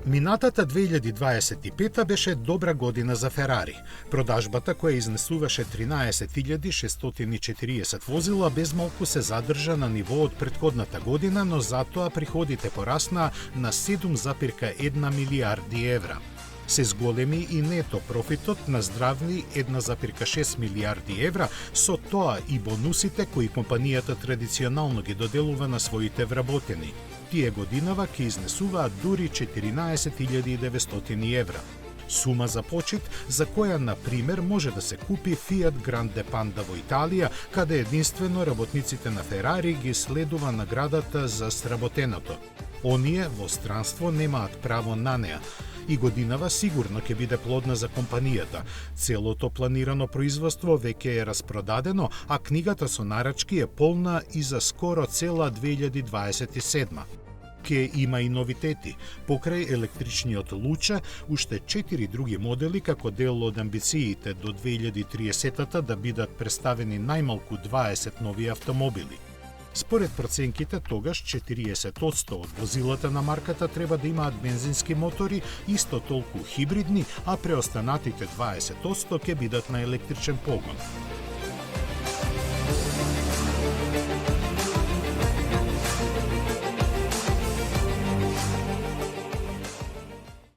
Минатата 2025 беше добра година за Ферари. Продажбата, која изнесуваше 13.640 возила, безмалку се задржа на ниво од претходната година, но затоа приходите порасна на 7,1 милиарди евра. Се зголеми и нето профитот на здравни 1,6 милиарди евра, со тоа и бонусите кои компанијата традиционално ги доделува на своите вработени. Тие годинава ќе изнесуваат дури 14.900 евра. Сума за почит за која, на пример, може да се купи Fiat Grande Panda во Италија, каде единствено работниците на Ферари ги следува наградата за сработеното. Оние во странство немаат право на неа. И годинава сигурно ќе биде плодна за компанијата. Целото планирано производство веќе е распродадено, а книгата со нарачки е полна и за скоро цела 2027. Ке има и новитети. Покрај електричниот Луча, уште 4 други модели како дел од амбициите до 2030 да бидат представени најмалку 20 нови автомобили. Според проценките, тогаш 40% од возилата на марката треба да имаат бензински мотори, исто толку хибридни, а преостанатите 20% ќе бидат на електричен погон.